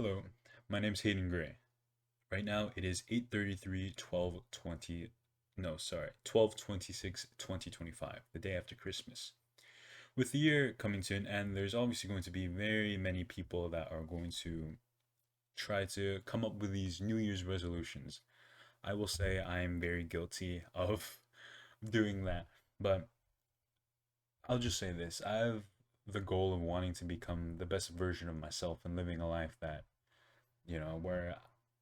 Hello, my name's Hayden Gray. Right now it is 8:33, 12:20. No, sorry, 12/26, 2025, the day after Christmas. With the year coming to an end, there's obviously going to be very many people that are going to try to come up with these New Year's resolutions. I will say I am very guilty of doing that, but I'll just say this. I have the goal of wanting to become the best version of myself and living a life that where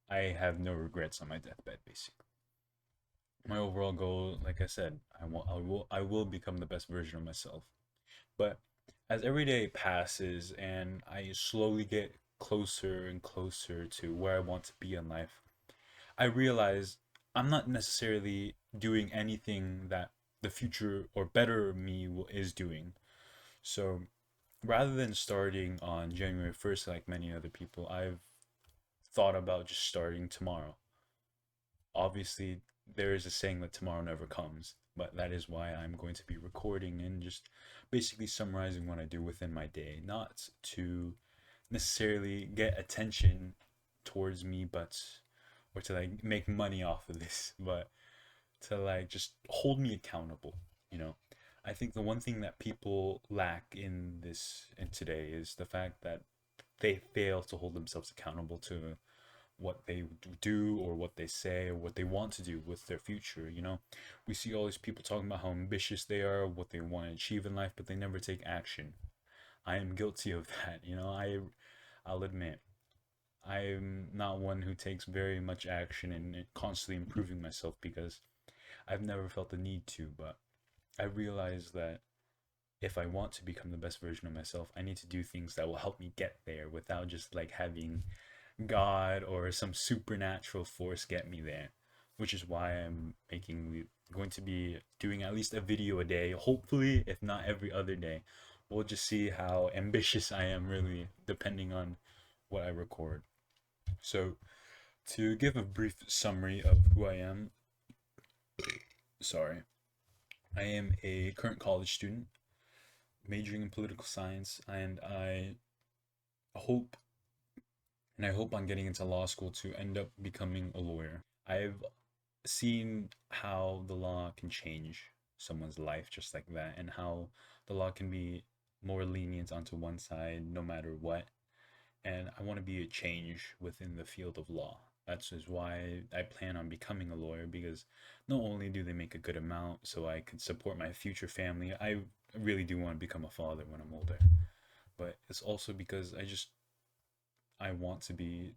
I have no regrets on my deathbed, basically. My overall goal, like I said, I will become the best version of myself. But as every day passes and I slowly get closer and closer to where I want to be in life, I realize I'm not necessarily doing anything that the future or better me is doing. So rather than starting on January 1st like many other people, I've thought about just starting tomorrow. Obviously, there is a saying that tomorrow never comes, but that is why I'm going to be recording and just basically summarizing what I do within my day, not to necessarily get attention towards me, but or to like make money off of this, but to like just hold me accountable, you know. I think the one thing that people lack in today is the fact that they fail to hold themselves accountable to what they do or what they say or what they want to do with their future. We see all these people talking about how ambitious they are, what they want to achieve in life, but they never take action. I am guilty of that. I'll admit I'm not one who takes very much action and constantly improving myself because I've never felt the need to. But I realize that if I want to become the best version of myself, I need to do things that will help me get there without just like having God or some supernatural force get me there, which is why I'm going to be doing at least a video a day, hopefully, if not every other day. We'll just see how ambitious I am, really, depending on what I record. So, to give a brief summary of who I am, sorry, I am a current college student majoring in political science, hope I hope on getting into law school to end up becoming a lawyer. I've seen how the law can change someone's life just like that, and how the law can be more lenient onto one side no matter what. And I want to be a change within the field of law. That's just why I plan on becoming a lawyer, because not only do they make a good amount so I could support my future family, I really do want to become a father when I'm older. But it's also because I want to be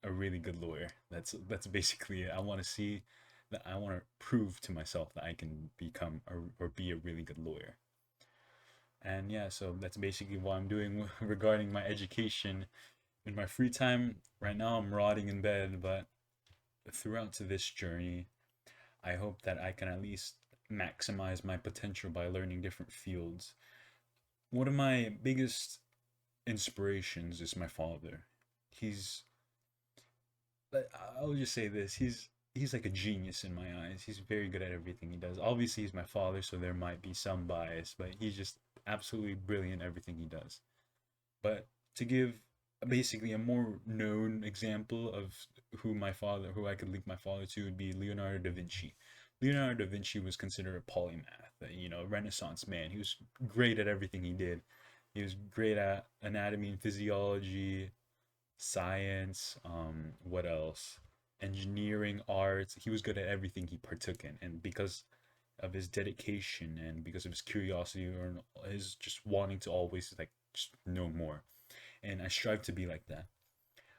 a really good lawyer. That's basically it. I want to see that I want to prove to myself that I can become or be a really good lawyer. And yeah, so that's basically what I'm doing regarding my education in my free time. Right now I'm rotting in bed, but throughout to this journey, I hope that I can at least maximize my potential by learning different fields. One of my biggest inspirations is my father. He's I'll just say this: he's like a genius in my eyes. He's very good at everything he does. Obviously, he's my father, so there might be some bias, but he's just absolutely brilliant at everything he does. But to give basically a more known example of who I could link my father to, would be Leonardo da Vinci. Leonardo da Vinci was considered a polymath, a Renaissance man. He was great at everything he did. He was great at anatomy and physiology, science, what else? Engineering, arts. He was good at everything he partook in, and because of his dedication and because of his curiosity or his just wanting to always like just know more. And I strive to be like that.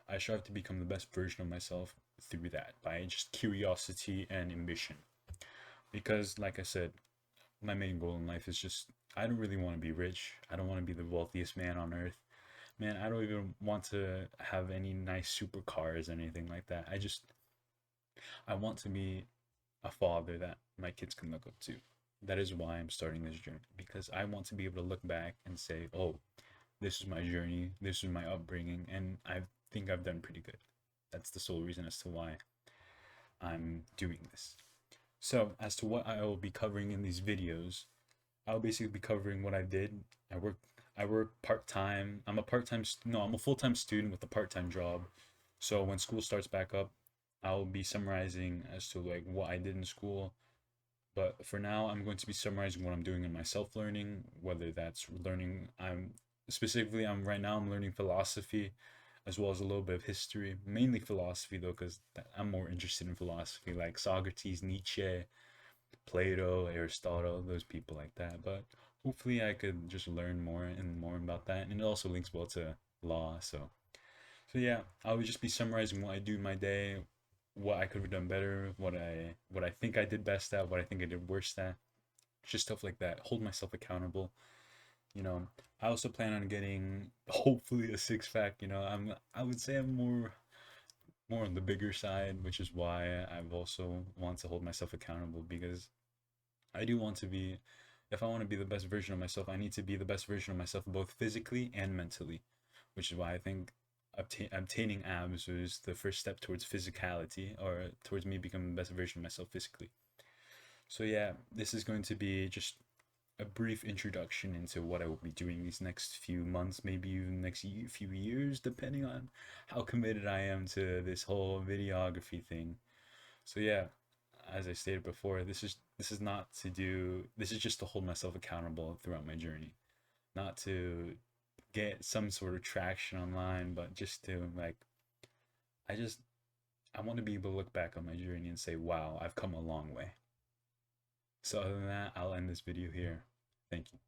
I strive to become the best version of myself through that by just curiosity and ambition. Because, like I said, my main goal in life is just I don't really want to be rich. I don't want to be the wealthiest man on earth. Man, I don't even want to have any nice supercars or anything like that. I want to be a father that my kids can look up to. That is why I'm starting this journey, because I want to be able to look back and say, "Oh, this is my journey, this is my upbringing, and I think I've done pretty good." That's the sole reason as to why I'm doing this. So, as to what I will be covering in these videos, I'll basically be covering what I did. I worked I work part-time. I'm a part-time, no, I'm a full-time student with a part-time job. So when school starts back up, I'll be summarizing as to like what I did in school. But for now, I'm going to be summarizing what I'm doing in my self-learning, whether that's learning, I'm right now I'm learning philosophy as well as a little bit of history, mainly philosophy though, because I'm more interested in philosophy, like Socrates, Nietzsche, Plato, Aristotle, those people like that. But hopefully, I could just learn more and more about that, and it also links well to law. So yeah, I would just be summarizing what I do in my day, what I could have done better, what I think I did best at, what I think I did worst at, just stuff like that. Hold myself accountable. You know, I also plan on getting hopefully a six pack. I would say I'm more on the bigger side, which is why I've also want to hold myself accountable because I do want to be, if I want to be the best version of myself, I need to be the best version of myself both physically and mentally, which is why I think obtaining abs was the first step towards physicality or towards me becoming the best version of myself physically. So, yeah, this is going to be just a brief introduction into what I will be doing these next few months, maybe even next few years, depending on how committed I am to this whole videography thing. So yeah, as I stated before, this is not to do this is just to hold myself accountable throughout my journey. Not to get some sort of traction online, but just to like I just I want to be able to look back on my journey and say, wow, I've come a long way. So other than that, I'll end this video here. Thank you.